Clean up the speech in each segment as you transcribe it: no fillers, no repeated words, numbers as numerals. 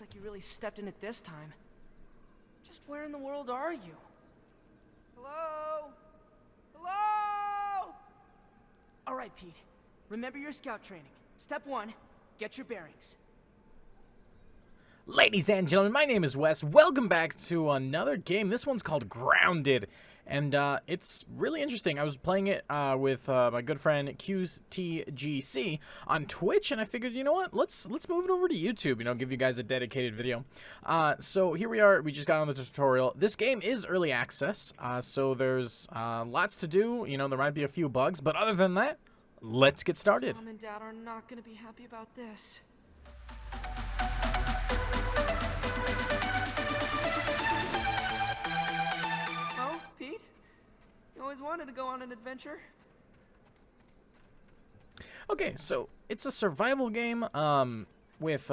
like you really stepped in it this time. Just where in the world are you? Hello? Hello? All right, Pete. Remember your scout training. Step 1, get your bearings. Ladies and gentlemen, my name is Wes. Welcome back to another game. This one's called Grounded, and it's really interesting. I was playing it with my good friend QTGC on Twitch, and I figured, you know what? Let's move it over to YouTube. You know, give you guys a dedicated video. So here we are. We just got on the tutorial. This game is early access, so there's lots to do. You know, there might be a few bugs, but other than that, let's get started. Mom and Dad are not going to be happy about this. Pete? You always wanted to go on an adventure? Okay, so it's a survival game with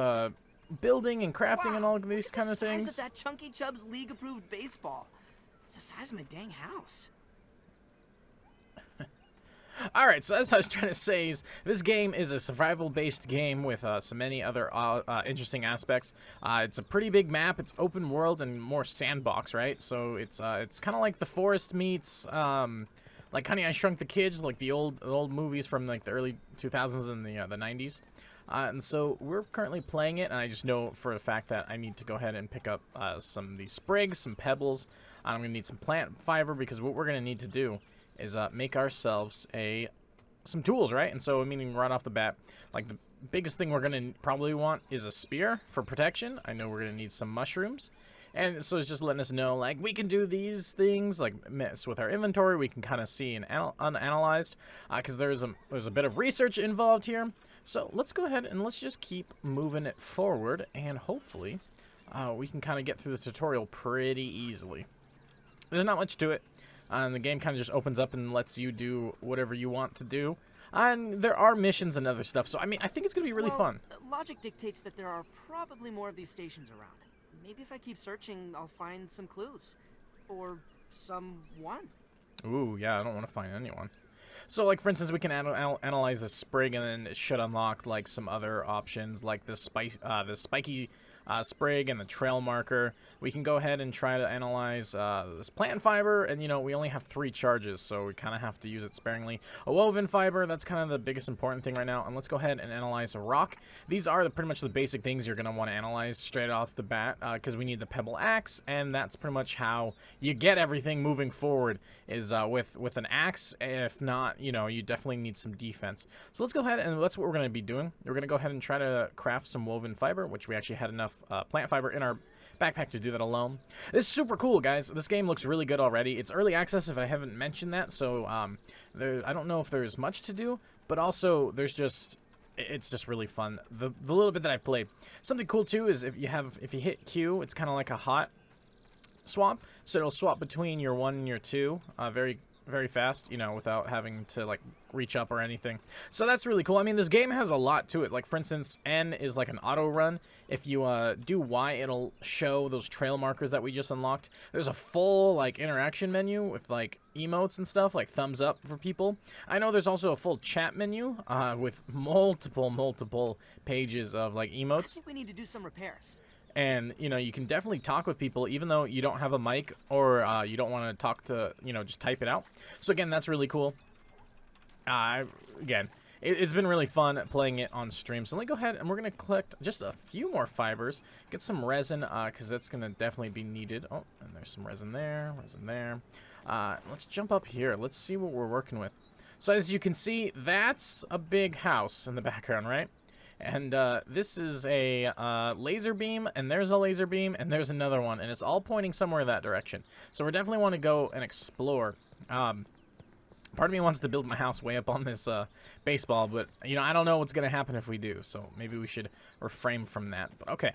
building and crafting and all of these kind of things. The size of that Chunky Chubb's league-approved baseball. It's the size of my dang house. Alright, so as I was trying to say is, this game is a survival-based game with so many other interesting aspects. It's a pretty big map, it's open world and more sandbox, right? So it's kind of like The Forest meets, like Honey, I Shrunk the Kids, like the old movies from like the early 2000s and the 90s. And so we're currently playing it, and I just know for a fact that I need to go ahead and pick up some of these sprigs, some pebbles. I'm going to need some plant fiber, because what we're going to need to do is make ourselves some tools, right? And so, meaning right off the bat, like the biggest thing we're gonna probably want is a spear for protection. I know we're gonna need some mushrooms, and so it's just letting us know, like, we can do these things, like mess with our inventory. We can kind of see and unanalyzed, because there's a bit of research involved here. So let's go ahead and let's just keep moving it forward, and hopefully we can kind of get through the tutorial pretty easily. There's not much to it. And the game kind of just opens up and lets you do whatever you want to do. And there are missions and other stuff. So, I mean, I think it's going to be really fun. Logic dictates that there are probably more of these stations around. Maybe if I keep searching, I'll find some clues. Or someone. Ooh, yeah, I don't want to find anyone. So, like, for instance, we can analyze the sprig, and then it should unlock, like, some other options, like the spiky sprig and the trail marker. We can go ahead and try to analyze this plant fiber, and, you know, we only have 3 charges, so we kind of have to use it sparingly. A woven fiber, that's kind of the biggest important thing right now. And let's go ahead and analyze a rock. These are pretty much the basic things you're going to want to analyze straight off the bat, because we need the pebble axe, and that's pretty much how you get everything moving forward, is with an axe. If not, you know, you definitely need some defense. So let's go ahead, and that's what we're going to be doing. We're going to go ahead and try to craft some woven fiber, which we actually had enough plant fiber in our backpack to do that alone. This is super cool, guys. This game looks really good already. It's early access, if I haven't mentioned that, so I don't know if there's much to do, but also it's just really fun. The little bit that I've played. Something cool too is if you hit Q, it's kind of like a hot swap, so it'll swap between your 1 and your 2 very fast, you know, without having to, like, reach up or anything. So that's really cool. I mean, this game has a lot to it. Like, for instance, N is like an auto run. If you do Y, it'll show those trail markers that we just unlocked. There's a full, like, interaction menu with, like, emotes and stuff, like thumbs up for people. I know there's also a full chat menu with multiple pages of, like, emotes. I think we need to do some repairs. And, you know, you can definitely talk with people even though you don't have a mic, or you don't want to talk to, you know, just type it out. So, again, that's really cool. Again, it's been really fun playing it on stream. So let me go ahead and we're going to collect just a few more fibers. Get some resin, because that's going to definitely be needed. Oh, and there's some resin there, resin there. Let's jump up here. Let's see what we're working with. So as you can see, that's a big house in the background, right? And this is a laser beam, and there's a laser beam, and there's another one, and it's all pointing somewhere that direction. So we definitely want to go and explore. Part of me wants to build my house way up on this baseball, but, you know, I don't know what's going to happen if we do, so maybe we should refrain from that. But okay.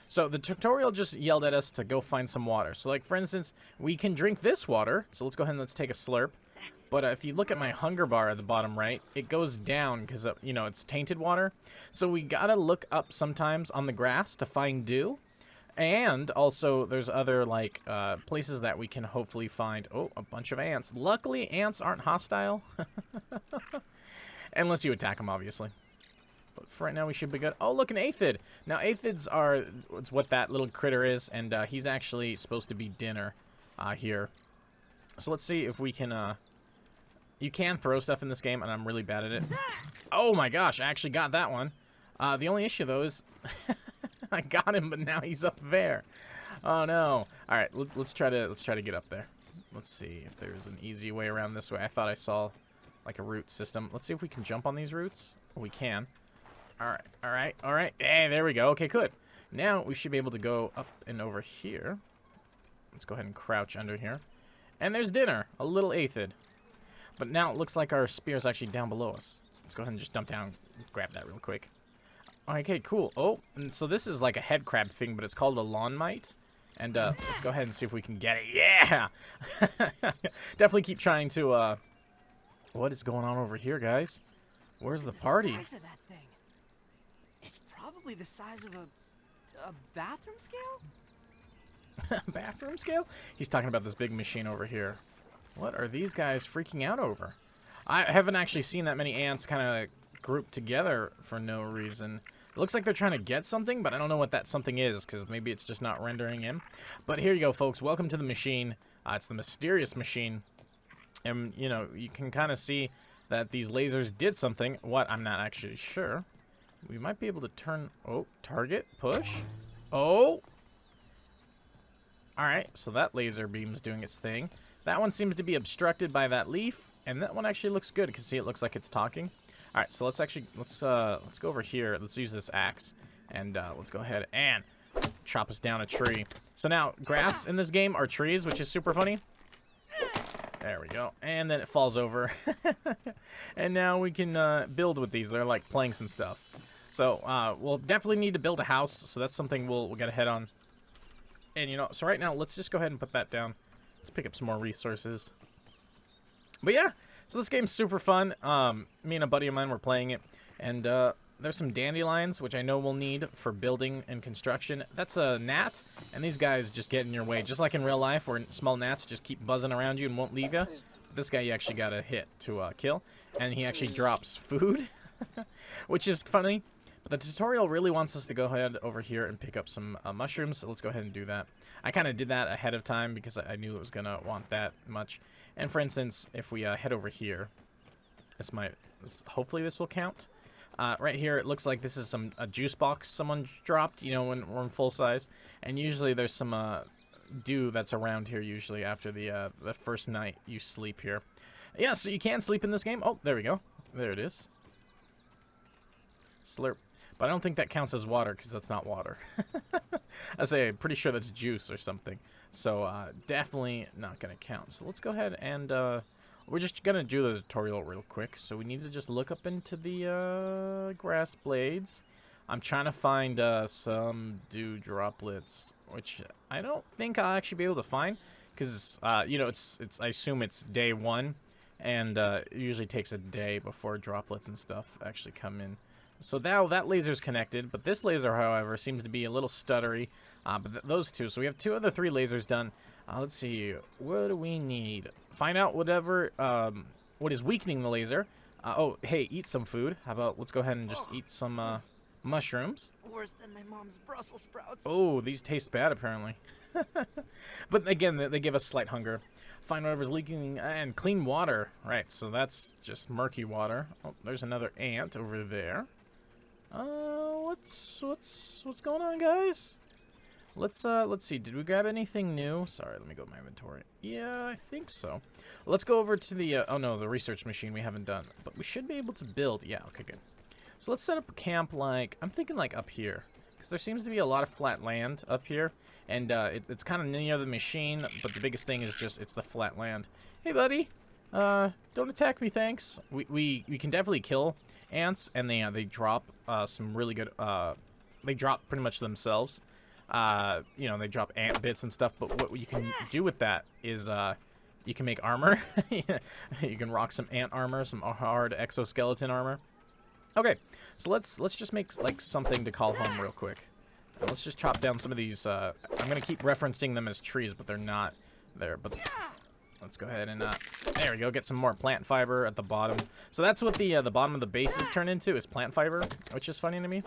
So the tutorial just yelled at us to go find some water. So, like, for instance, we can drink this water. So let's go ahead and let's take a slurp. But if you look at my hunger bar at the bottom right, it goes down because, you know, it's tainted water. So we got to look up sometimes on the grass to find dew. And also there's other, like, places that we can hopefully find. Oh, a bunch of ants. Luckily, ants aren't hostile. Unless you attack them, obviously. But for right now, we should be good. Oh, look, an aphid. Now, aphids are it's what that little critter is, and he's actually supposed to be dinner here. So let's see if we can... You can throw stuff in this game, and I'm really bad at it. Oh my gosh, I actually got that one. The only issue, though, is I got him, but now he's up there. Oh no! All right, let's try to get up there. Let's see if there's an easy way around this way. I thought I saw like a root system. Let's see if we can jump on these roots. We can. All right, all right, all right. Hey, there we go. Okay, good. Now we should be able to go up and over here. Let's go ahead and crouch under here. And there's dinner, a little aphid. But now it looks like our spear is actually down below us. Let's go ahead and just dump down, grab that real quick. Okay, cool. Oh, and so this is like a head crab thing, but it's called a lawn mite. And let's go ahead and see if we can get it. Yeah! Definitely keep trying to, What is going on over here, guys? Where's the party? The size of that thing. It's probably the size of a bathroom scale? Bathroom scale? He's talking about this big machine over here. What are these guys freaking out over? I haven't actually seen that many ants kind of grouped together for no reason. It looks like they're trying to get something, but I don't know what that something is, because maybe it's just not rendering in. But here you go, folks. Welcome to the machine. It's the mysterious machine. And, you know, you can kind of see that these lasers did something. What? I'm not actually sure. We might be able to turn... Oh, target, push. Oh! Alright, so that laser beam's doing its thing. That one seems to be obstructed by that leaf, and that one actually looks good, because see, it looks like it's talking. Alright, so let's go over here. Let's use this axe, and let's go ahead and chop us down a tree. So now, grass in this game are trees, which is super funny. There we go. And then it falls over. And now we can build with these. They're like planks and stuff. So we'll definitely need to build a house, so that's something we'll get ahead on. And, you know, so right now, let's just go ahead and put that down. Let's pick up some more resources. But yeah, so this game's super fun. Me and a buddy of mine were playing it, and there's some dandelions, which I know we'll need for building and construction. That's a gnat, and these guys just get in your way, just like in real life, where small gnats just keep buzzing around you and won't leave you. This guy you actually got to hit to kill, and he actually drops food, which is funny. But the tutorial really wants us to go ahead over here and pick up some mushrooms, so let's go ahead and do that. I kind of did that ahead of time because I knew it was going to want that much. And for instance, if we head over here, hopefully this will count. Right here, it looks like this is a juice box someone dropped, you know, when we're in full size. And usually there's some dew that's around here usually after the first night you sleep here. Yeah, so you can sleep in this game. Oh, there we go. There it is. Slurp. But I don't think that counts as water because that's not water. I'm pretty sure that's juice or something. So definitely not going to count. So let's go ahead and we're just going to do the tutorial real quick. So we need to just look up into the grass blades. I'm trying to find some dew droplets, which I don't think I'll actually be able to find. Because, you know, I assume it's day one. And it usually takes a day before droplets and stuff actually come in. So now that laser's connected, but this laser, however, seems to be a little stuttery. But those two, so we have 2 of the 3 lasers done. Let's see, what do we need? Find out whatever, what is weakening the laser. Oh, hey, eat some food. How about let's go ahead and just eat some mushrooms. Worse than my mom's Brussels sprouts. Oh, these taste bad apparently. But again, they give us slight hunger. Find whatever's leaking and clean water. Right, so that's just murky water. Oh, there's another ant over there. What's going on, guys? Let's see. Did we grab anything new? Sorry, let me go to my inventory. Yeah, I think so. Let's go over to the oh no, the research machine we haven't done, but we should be able to build. Yeah, okay, good. So let's set up a camp like I'm thinking like up here, because there seems to be a lot of flat land up here, and it's kind of near the machine. But the biggest thing is just it's the flat land. Hey, buddy. Don't attack me, thanks. We can definitely kill ants, and they drop some really good. They drop pretty much themselves. You know, they drop ant bits and stuff. But what you can do with that is you can make armor. You can rock some ant armor, some hard exoskeleton armor. Okay, so let's just make like something to call home real quick. And let's just chop down some of these. I'm gonna keep referencing them as trees, but they're not there. But Let's go ahead and, there we go, get some more plant fiber at the bottom. So that's what the bottom of the bases turn into, is plant fiber, which is funny to me.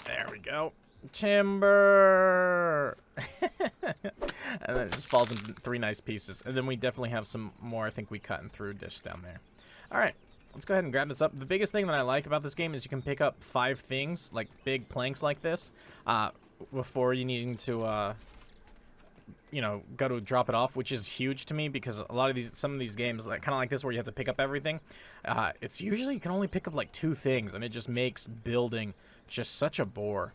There we go. Timber! And then it just falls into 3 nice pieces. And then we definitely have some more, I think we cut and through dish down there. Alright, let's go ahead and grab this up. The biggest thing that I like about this game is you can pick up 5 things, like big planks like this, before you needing to, you know, go to drop it off, which is huge to me because a lot of these, some of these games, like kind of like this, where you have to pick up everything, it's usually you can only pick up like 2 things, and it just makes building just such a bore.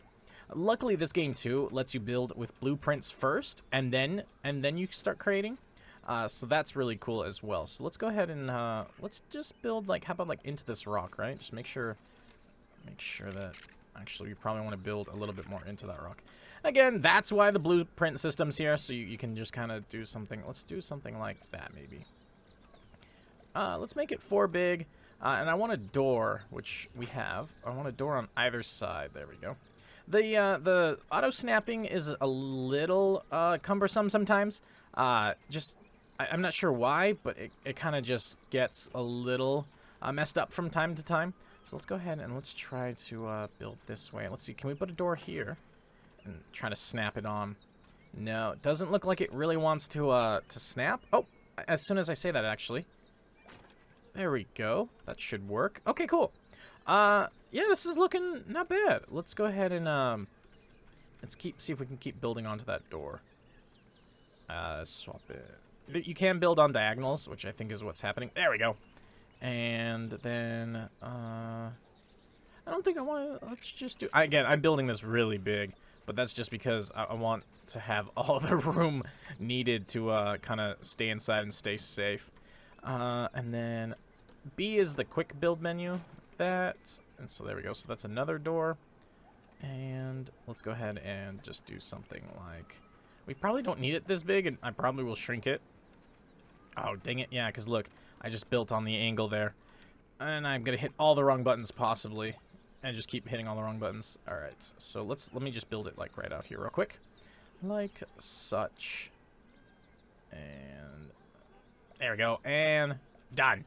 Luckily, this game too lets you build with blueprints first, and then you start creating. So that's really cool as well. So let's go ahead and let's just build, like, how about like into this rock, right? Just make sure that actually you probably want to build a little bit more into that rock. Again, that's why the blueprint system's here, so you can just kind of do something. Let's do something like that, maybe. Let's make it 4 big, and I want a door, which we have. I want a door on either side. There we go. The auto snapping is a little cumbersome sometimes. I'm not sure why, but it kind of just gets a little messed up from time to time. So let's go ahead and let's try to build this way. Let's see, can we put a door here and try to snap it on? No, it doesn't look like it really wants to snap. Oh, as soon as I say that, actually. There we go. That should work. Okay, cool. Yeah, this is looking not bad. Let's go ahead and see if we can keep building onto that door. Swap it. You can build on diagonals, which I think is what's happening. There we go. And then I don't think I want to. Let's just do. Again, I'm building this really big, but that's just because I want to have all the room needed to kind of stay inside and stay safe. And then B is the quick build menu. And so there we go. So that's another door. And let's go ahead and just do something like, we probably don't need it this big, and I probably will shrink it. Oh, dang it. Yeah, because look, I just built on the angle there. And I'm going to hit all the wrong buttons possibly. And just keep hitting all the wrong buttons. Alright, so let me just build it like right out here real quick. Like such. And there we go. And done.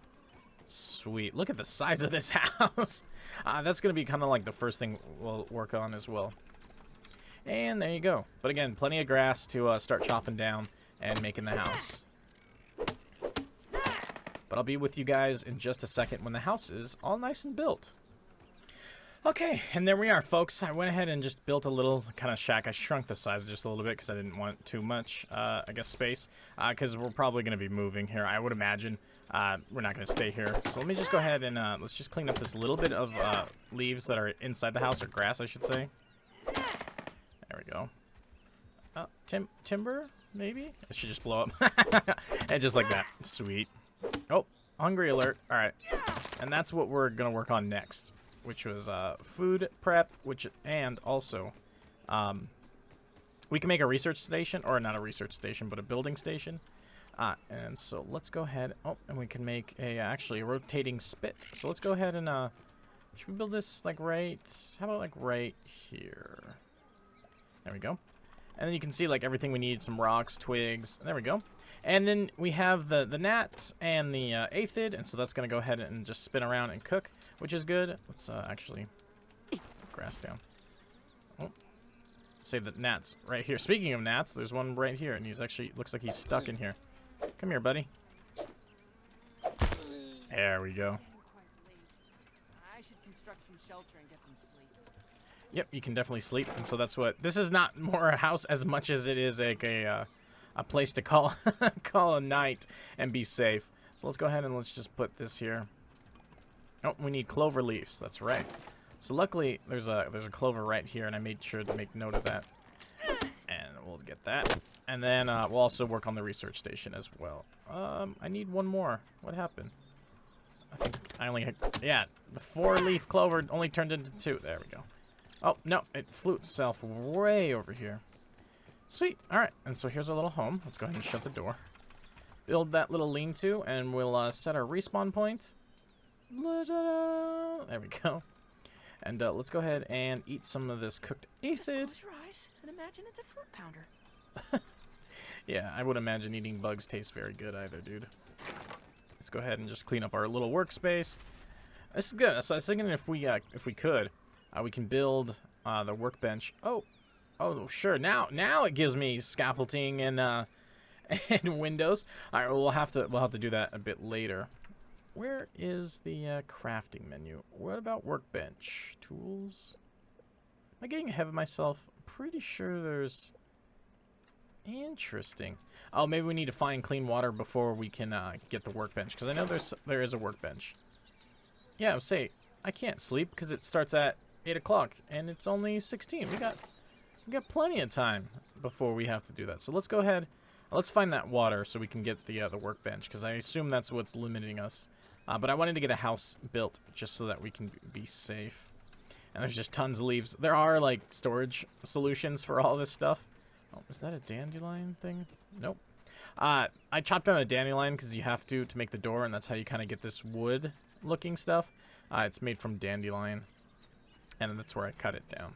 Sweet. Look at the size of this house. That's going to be kind of like the first thing we'll work on as well. And there you go. But again, plenty of grass to start chopping down and making the house. But I'll be with you guys in just a second when the house is all nice and built. Okay, and there we are, folks. I went ahead and just built a little kind of shack. I shrunk the size just a little bit because I didn't want too much, I guess, space. Because we're probably going to be moving here, I would imagine. We're not going to stay here. So let me just go ahead and let's just clean up this little bit of leaves that are inside the house, or grass, I should say. There we go. Timber, maybe? It should just blow up. And just like that. Sweet. Oh, hungry alert. All right. And that's what we're going to work on next, which was food prep, and also we can make a research station, or not a research station, but a building station. And so let's go ahead. Oh, and we can make actually a rotating spit. So let's go ahead and should we build this like right? How about like right here? There we go. And then you can see like everything we need: some rocks, twigs. There we go. And then we have the gnat and the aphid, and so that's gonna go ahead and just spin around and cook, which is good. Let's actually grass down. Oh, say the gnats right here. Speaking of gnats, there's one right here, and he's actually looks like he's stuck in here. Come here, buddy. There we go. I should construct some shelter and get some sleep. Yep, you can definitely sleep, and so that's what this is. Not more a house as much as it is like a place to call call a night and be safe. So let's go ahead and let's just put this here. Oh, we need clover leaves. That's right. So luckily there's a clover right here, and I made sure to make note of that. And we'll get that. And then we'll also work on the research station as well. I need one more. What happened? I think I only had, yeah, the 4-leaf clover only turned into 2. There we go. Oh, no, it flew itself way over here. Sweet. All right, and so here's our little home. Let's go ahead and shut the door. Build that little lean-to, and we'll set our respawn point. There we go. And let's go ahead and eat some of this cooked aphid. Just close your eyes and imagine it's a fruit pounder. Yeah, I would imagine eating bugs tastes very good either, dude. Let's go ahead and just clean up our little workspace. This is good. So I was thinking if we could, we can build the workbench. Oh, sure. Now it gives me scaffolding and and windows. All right, well, we'll have to do that a bit later. Where is the crafting menu? What about workbench tools? Am I getting ahead of myself? I'm pretty sure there's. Interesting. Oh, maybe we need to find clean water before we can get the workbench, because I know there is a workbench. Yeah, say I can't sleep because it starts at 8 o'clock and it's only 16. We got plenty of time before we have to do that. So let's go ahead. Let's find that water so we can get the workbench, because I assume that's what's limiting us. But I wanted to get a house built just so that we can be safe. And there's just tons of leaves. There are like storage solutions for all this stuff. Oh, is that a dandelion thing? Nope. I chopped down a dandelion because you have to make the door, and that's how you kind of get this wood looking stuff. It's made from dandelion, and that's where I cut it down.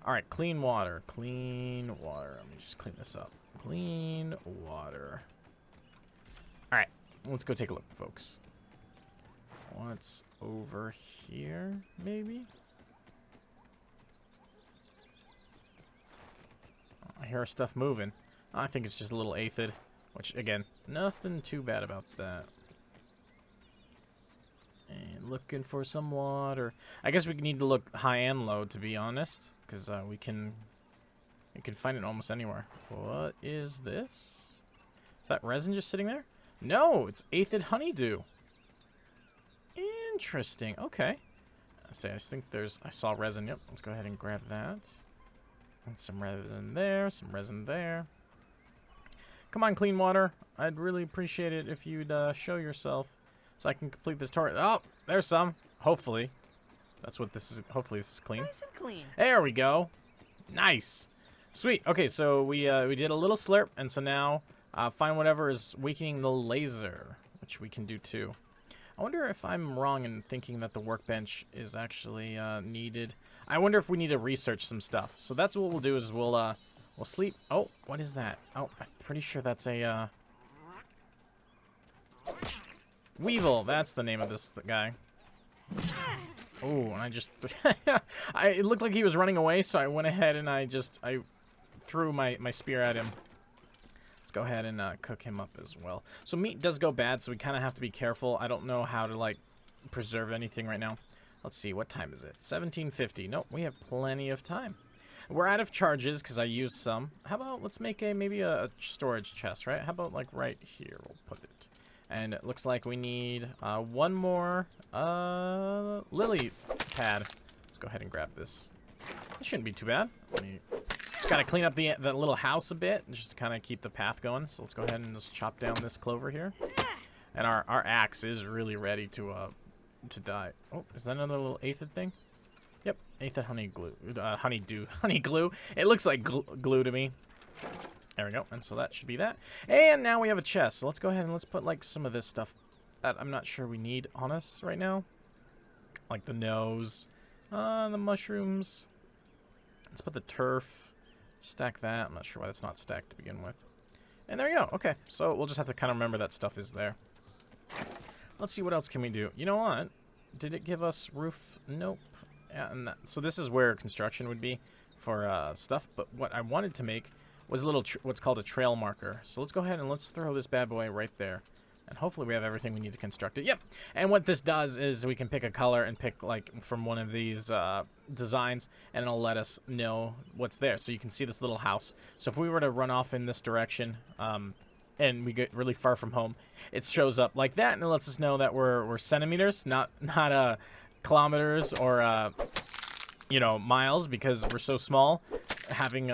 All right, clean water. Clean water. Let me just clean this up. Clean water. All right, let's go take a look, folks. What's over here, maybe? I hear stuff moving. I think it's just a little aphid, which, again, nothing too bad about that. And looking for some water. I guess we need to look high and low, to be honest, because we can find it almost anywhere. What is this? Is that resin just sitting there? No, it's aphid honeydew. Interesting. Okay. I think I saw resin. Yep. Let's go ahead and grab that. And some resin there. Some resin there. Come on, clean water. I'd really appreciate it if you'd show yourself so I can complete this tour. Oh, there's some. Hopefully. That's what this is. Hopefully this is clean. Nice and clean. There we go. Nice. Sweet. Okay, so we did a little slurp, and so now find whatever is weakening the laser, which we can do too. I wonder if I'm wrong in thinking that the workbench is actually needed. I wonder if we need to research some stuff. So that's what we'll do is we'll sleep. Oh, what is that? Oh, I'm pretty sure that's a Weevil. That's the name of this guy. Oh, and I just it looked like he was running away, so I went ahead and I threw my spear at him. Let's go ahead and cook him up as well. So meat does go bad, so we kind of have to be careful. I don't know how to like preserve anything right now. Let's see, what time is it? 17:50. Nope, we have plenty of time. We're out of charges because I used some. How about let's make maybe a storage chest, right? How about like right here? We'll put it. And it looks like we need one more lily pad. Let's go ahead and grab this. It shouldn't be too bad. Just gotta clean up the little house a bit, and just kind of keep the path going. So let's go ahead and just chop down this clover here. And our axe is really ready to die. Oh, is that another little aphid thing? Yep, aphid honey glue. It looks like glue to me. There we go. And so that should be that. And now we have a chest. So let's go ahead and let's put like some of this stuff that I'm not sure we need on us right now. Like the nose, the mushrooms. Let's put the turf. Stack that. I'm not sure why that's not stacked to begin with. And there you go. Okay. So we'll just have to kind of remember that stuff is there. Let's see what else can we do. You know what? Did it give us roof? Nope. Yeah, and so this is where construction would be for stuff. But what I wanted to make was a little what's called a trail marker. So let's go ahead and let's throw this bad boy right there. And hopefully we have everything we need to construct it. Yep. And what this does is we can pick a color and pick like from one of these designs, and it'll let us know what's there. So you can see this little house. So if we were to run off in this direction and we get really far from home, it shows up like that, and it lets us know that we're centimeters, not kilometers or miles, because we're so small. Having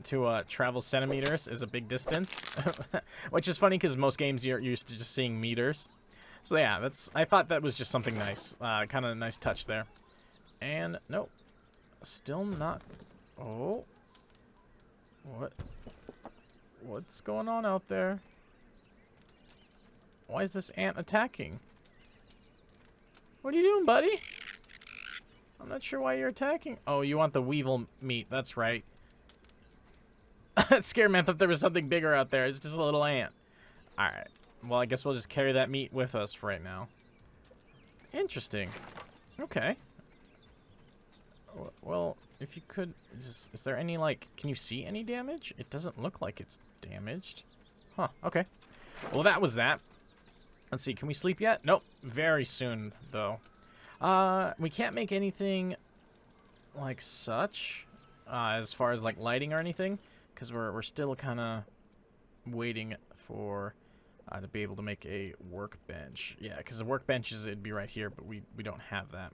to travel centimeters is a big distance, which is funny because most games you're used to just seeing meters. So yeah, I thought that was just something nice, kind of a nice touch there. And nope, still not. Oh, what's going on out there? Why is this ant attacking? What are you doing, buddy? I'm not sure why you're attacking. Oh, you want the weevil meat. That's right. That scared me. I thought there was something bigger out there. It's just a little ant. Alright. Well, I guess we'll just carry that meat with us for right now. Interesting. Okay. Well, if you could... Is there any, like... Can you see any damage? It doesn't look like it's damaged. Huh. Okay. Well, that was that. Let's see. Can we sleep yet? Nope. Very soon, though. We can't make anything like such as far as, like, lighting or anything. Because we're still kind of waiting for... to be able to make a workbench. Yeah, because the workbench it'd be right here, but we don't have that.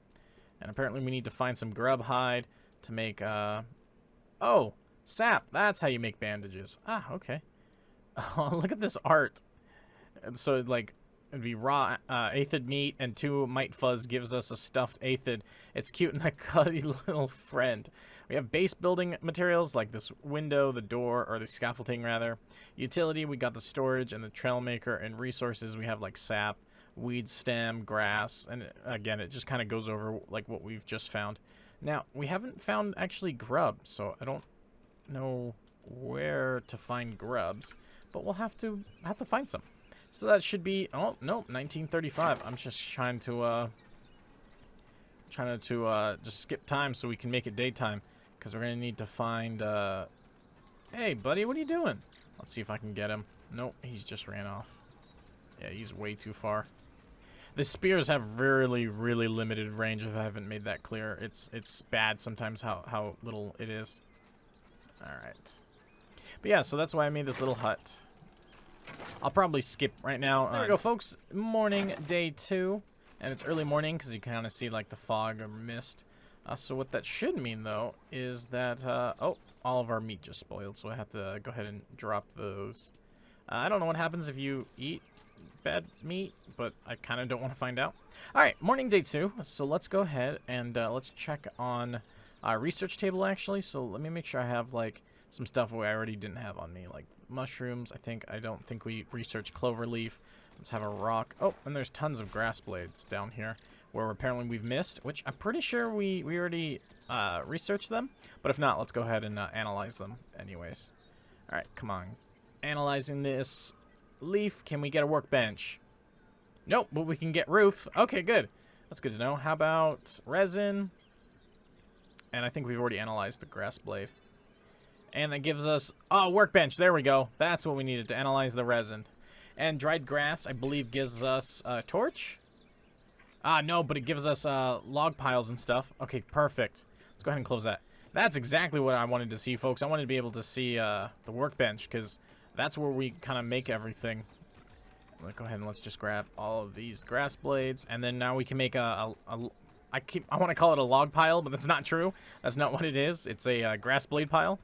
And apparently we need to find some grub hide to make, oh, sap. That's how you make bandages. Ah, okay. Oh, look at this art. So, like, it'd be raw aphid meat, and 2 mite fuzz gives us a stuffed aphid. It's cute and a cutty little friend. We have base building materials like this window, the door, or the scaffolding rather. Utility, we got the storage and the trail maker, and resources we have like sap, weed stem, grass, and again it just kind of goes over like what we've just found. Now, we haven't found actually grub, so I don't know where to find grubs, but we'll have to find some. So that should be, oh no, 1935. I'm just trying to just skip time so we can make it daytime. Because we're going to need to find, hey, buddy, what are you doing? Let's see if I can get him. Nope, he's just ran off. Yeah, he's way too far. The spears have really, really limited range if I haven't made that clear. It's bad sometimes how little it is. Alright. But yeah, so that's why I made this little hut. I'll probably skip right now. There we go, folks. Morning, day 2. And it's early morning because you kind of see, like, the fog or mist. So what that should mean, though, is that, oh, all of our meat just spoiled, so I have to go ahead and drop those. I don't know what happens if you eat bad meat, but I kind of don't want to find out. All right, morning day 2, so let's go ahead and let's check on research table, actually. So let me make sure I have, like, some stuff I already didn't have on me, like mushrooms. I don't think we researched cloverleaf. Let's have a rock. Oh, and there's tons of grass blades down here, where apparently we've missed, which I'm pretty sure we already researched them. But if not, let's go ahead and analyze them anyways. All right, come on. Analyzing this leaf. Can we get a workbench? Nope, but we can get roof. Okay, good. That's good to know. How about resin? And I think we've already analyzed the grass blade. And that gives us... Oh, workbench. There we go. That's what we needed to analyze the resin. And dried grass, I believe, gives us a torch. Ah, no, but it gives us log piles and stuff. Okay, perfect. Let's go ahead and close that. That's exactly what I wanted to see, folks. I wanted to be able to see the workbench, because that's where we kind of make everything. Let's go ahead and let's just grab all of these grass blades, and then now we can make I want to call it a log pile, but that's not true. That's not what it is. It's a grass blade pile.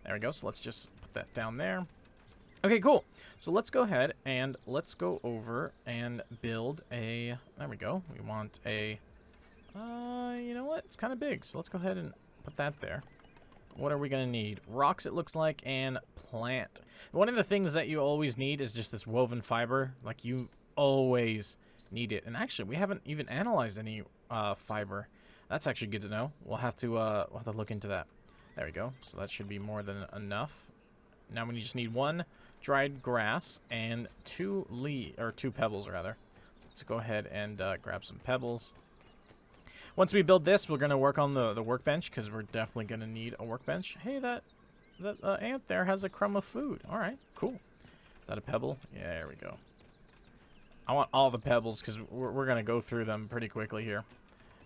There we go. So let's just put that down there. Okay, cool. So let's go ahead and let's go over and build a... There we go. We want a... you know what? It's kind of big, so let's go ahead and put that there. What are we going to need? Rocks, it looks like, and plant. One of the things that you always need is just this woven fiber. Like, you always need it. And actually, we haven't even analyzed any fiber. That's actually good to know. We'll have to look into that. There we go. So that should be more than enough. Now we just need 1 dried grass and 2 pebbles, rather. Let's go ahead and grab some pebbles. Once we build this, we're going to work on the workbench, because we're definitely going to need a workbench. Hey, that ant there has a crumb of food. All right, cool. Is that a pebble? Yeah, there we go. I want all the pebbles, because we're going to go through them pretty quickly here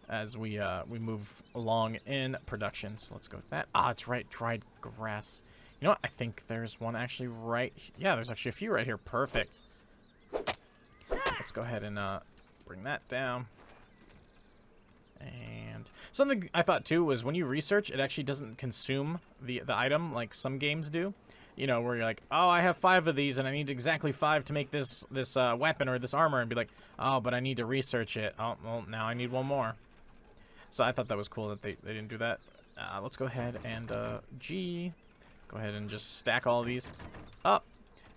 as we move along in production. So let's go with that. Ah, it's right, dried grass. You know what? I think there's one actually right... Yeah, there's actually a few right here. Perfect. Let's go ahead and bring that down. And something I thought, too, was when you research, it actually doesn't consume the item like some games do. You know, where you're like, oh, I have 5 of these, and I need exactly 5 to make this weapon or this armor. And be like, oh, but I need to research it. Oh, well, now I need 1 more. So I thought that was cool that they didn't do that. Let's go ahead and G... Go ahead and just stack all of these up,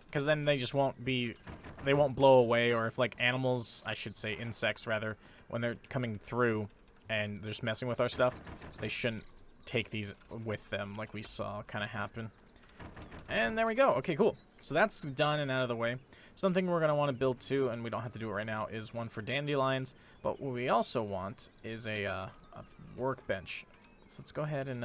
because then they just won't blow away. Or if, like, animals, I should say insects rather, when they're coming through and they're just messing with our stuff, they shouldn't take these with them like we saw kind of happen. And there we go. Okay, cool. So that's done and out of the way. Something we're going to want to build too, and we don't have to do it right now, is one for dandelions. But what we also want is a workbench. So let's go ahead and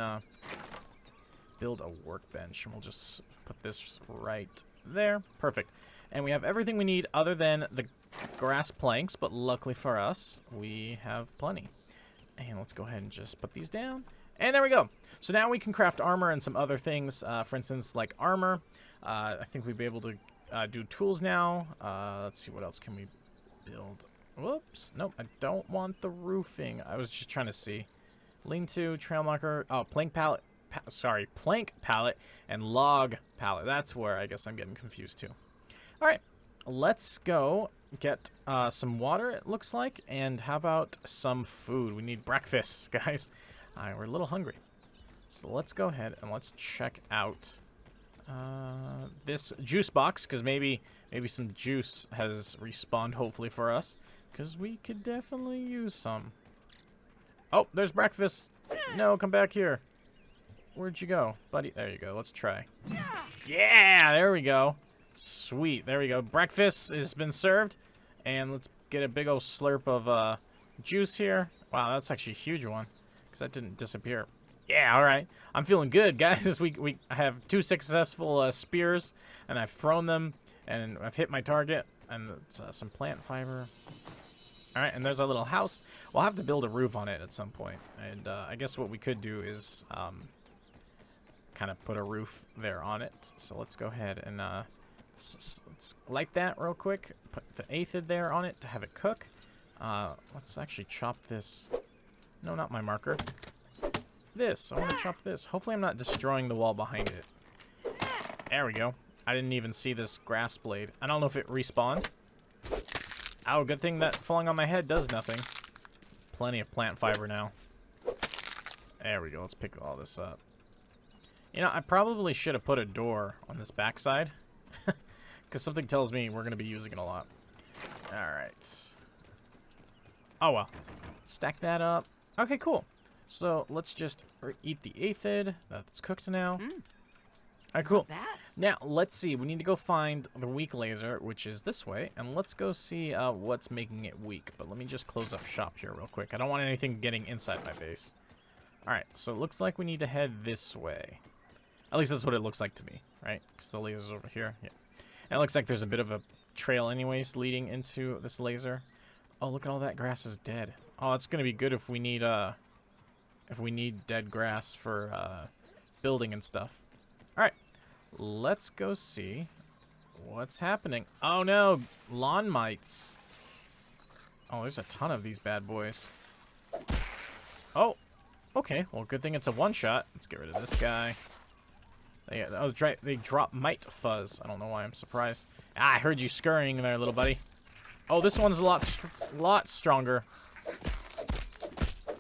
build a workbench. And we'll just put this right there. Perfect. And we have everything we need other than the grass planks, but luckily for us, we have plenty. And let's go ahead and just put these down. And there we go. So now we can craft armor and some other things. For instance, like armor. I think we'd be able to do tools now. Let's see, what else can we build? Whoops. Nope, I don't want the roofing. I was just trying to see. Lean-to, trail marker. Oh, plank pallet. Plank pallet and log pallet. That's where I guess I'm getting confused too. All right, let's go get some water, it looks like. And how about some food? We need breakfast, guys. We're a little hungry. So let's go ahead and let's check out this juice box, because maybe some juice has respawned, hopefully for us, because we could definitely use some. Oh, there's breakfast. No, come back here. Where'd you go, buddy? There you go. Let's try. Yeah, there we go. Sweet. There we go. Breakfast has been served, and let's get a big old slurp of juice here. Wow, that's actually a huge one, because that didn't disappear. Yeah, all right. I'm feeling good, guys. We have 2 successful spears, and I've thrown them, and I've hit my target, and it's some plant fiber. All right, and there's our little house. We'll have to build a roof on it at some point, and I guess what we could do is kind of put a roof there on it. So let's go ahead and let's light that real quick. Put the aphid there on it to have it cook. Let's actually chop this. No, not my marker. This. I want to chop this. Hopefully I'm not destroying the wall behind it. There we go. I didn't even see this grass blade. I don't know if it respawned. Oh, good thing that falling on my head does nothing. Plenty of plant fiber now. There we go. Let's pick all this up. You know, I probably should have put a door on this backside, because something tells me we're going to be using it a lot. All right. Oh, well. Stack that up. Okay, cool. So let's just eat the aphid. That's cooked now. All right, cool. Now, let's see. We need to go find the weak laser, which is this way, and let's go see what's making it weak. But let me just close up shop here real quick. I don't want anything getting inside my base. All right, so it looks like we need to head this way. At least that's what it looks like to me, right? Because the laser's over here. Yeah. And it looks like there's a bit of a trail anyways leading into this laser. Oh, look at all that grass is dead. Oh, it's going to be good if we need dead grass for building and stuff. All right, let's go see what's happening. Oh no, lawn mites. Oh, there's a ton of these bad boys. Oh, okay. Well, good thing it's a one-shot. Let's get rid of this guy. They drop mite fuzz. I don't know why I'm surprised. Ah, I heard you scurrying there, little buddy. Oh, this one's a lot stronger.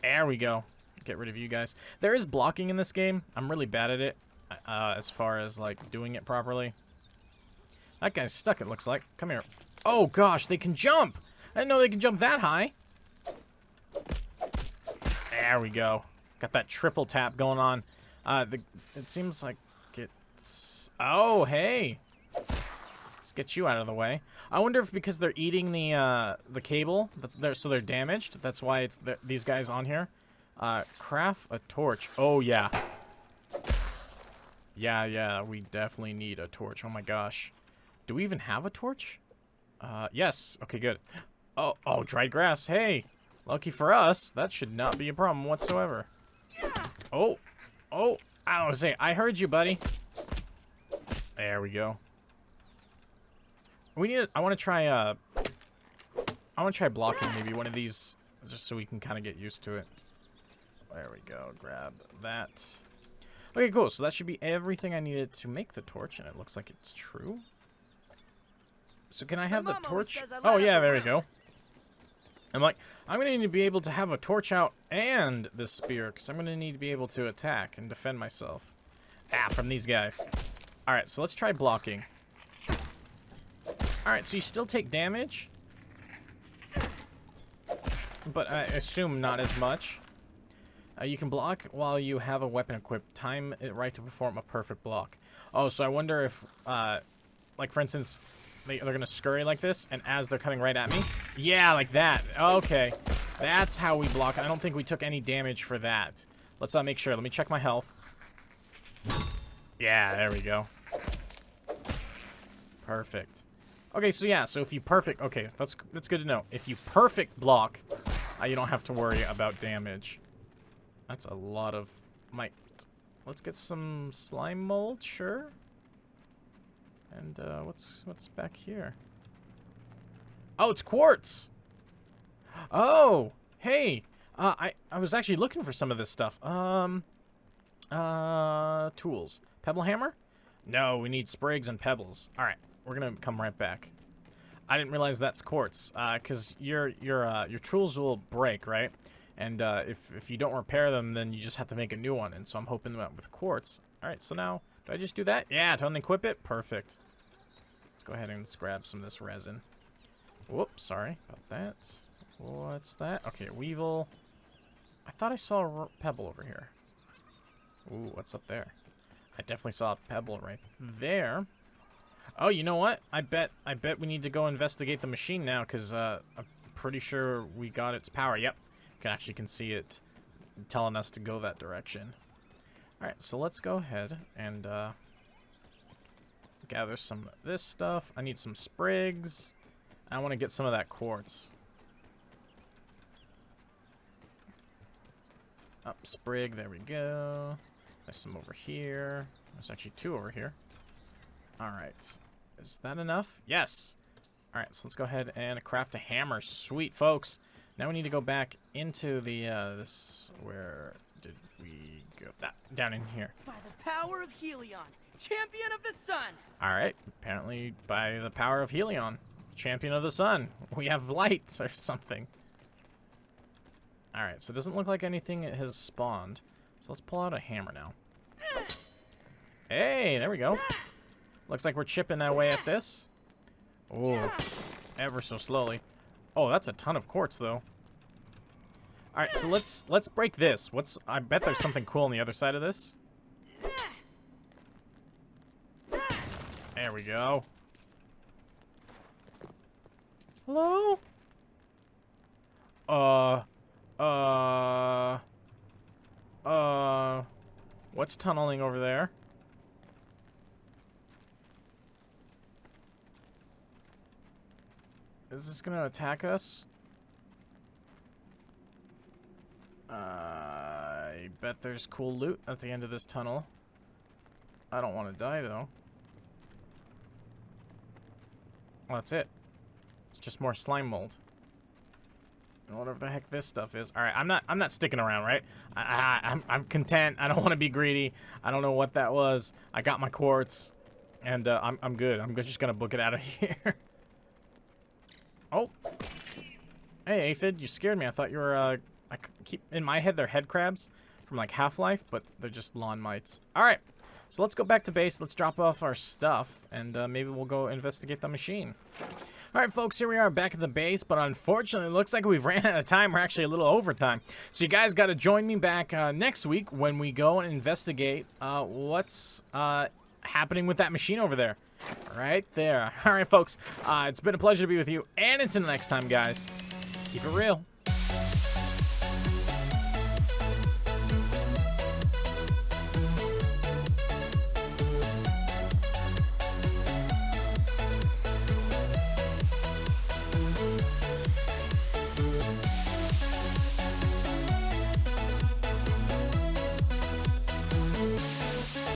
There we go. Get rid of you guys. There is blocking in this game. I'm really bad at it as far as like doing it properly. That guy's stuck, it looks like. Come here. Oh gosh, they can jump. I didn't know they can jump that high. There we go. Got that triple tap going on. It seems like it's... Oh, hey. Let's get you out of the way. I wonder if because they're eating the cable, so they're damaged. That's why it's these guys on here. Craft a torch. Oh, yeah. Yeah, we definitely need a torch. Oh, my gosh. Do we even have a torch? Yes. Okay, good. Oh, dried grass. Hey, lucky for us, that should not be a problem whatsoever. Oh, I was saying, I heard you, buddy. There we go. I want to try blocking maybe one of these, just so we can kind of get used to it. There we go. Grab that. Okay, cool. So that should be everything I needed to make the torch, and it looks like it's true. So can I have the torch? Oh, yeah, there we go. I'm going to need to be able to have a torch out and this spear, because I'm going to need to be able to attack and defend myself. From these guys. All right, so let's try blocking. All right, so you still take damage, but I assume not as much. You can block while you have a weapon equipped. Time it right to perform a perfect block. Oh, so I wonder if, like, for instance, they're going to scurry like this, and as they're coming right at me... Yeah, like that. Okay. That's how we block. I don't think we took any damage for that. Let's make sure. Let me check my health. Yeah, there we go. Perfect. Okay, so yeah, so if you perfect... Okay, that's good to know. If you perfect block, you don't have to worry about damage. That's a lot of might. Let's get some slime mold, sure. And what's back here? Oh, it's quartz. Oh, hey. I was actually looking for some of this stuff. Tools. Pebble hammer? No, we need sprigs and pebbles. All right, we're gonna come right back. I didn't realize that's quartz. Cause your tools will break, right? And if you don't repair them, then you just have to make a new one. And so I'm hoping that with quartz. All right, so now do I just do that? Yeah, to unequip it. Perfect. Let's go ahead and let's grab some of this resin. Whoops, sorry about that. What's that? Okay, weevil. I thought I saw a pebble over here. Ooh, what's up there? I definitely saw a pebble right there. Oh, you know what? I bet we need to go investigate the machine now, because I'm pretty sure we got its power. Yep, you can see it telling us to go that direction. All right, so let's go ahead and gather some of this stuff. I need some sprigs. I want to get some of that quartz. Up, sprig, there we go. There's some over here. There's actually two over here. Alright. Is that enough? Yes! Alright, so let's go ahead and craft a hammer. Sweet, folks. Now we need to go back into the, this... Where did we go? Down in here. By the power of Helion, champion of the sun! Alright, apparently by the power of Helion, champion of the sun. We have light or something. Alright, so it doesn't look like anything has spawned. So let's pull out a hammer now. Hey, there we go. Looks like we're chipping away at this. Oh, ever so slowly. Oh, that's a ton of quartz, though. Alright, so let's break this. I bet there's something cool on the other side of this. There we go. Hello? What's tunneling over there? Is this gonna attack us? I bet there's cool loot at the end of this tunnel. I don't want to die, though. Well, that's it. It's just more slime mold. And whatever the heck this stuff is. All right, I'm not sticking around, right? I'm content. I don't want to be greedy. I don't know what that was. I got my quartz, and I'm good. I'm just gonna book it out of here. Oh, hey, Aphid, you scared me. I thought you were. I keep in my head they're head crabs from like Half-Life, but they're just lawn mites. All right, so let's go back to base. Let's drop off our stuff, and maybe we'll go investigate the machine. All right, folks, here we are back at the base, but unfortunately, it looks like we've ran out of time. We're actually a little over time. So you guys got to join me back next week when we go and investigate what's happening with that machine over there. Right there. All right, folks, it's been a pleasure to be with you, and until next time, guys, keep it real.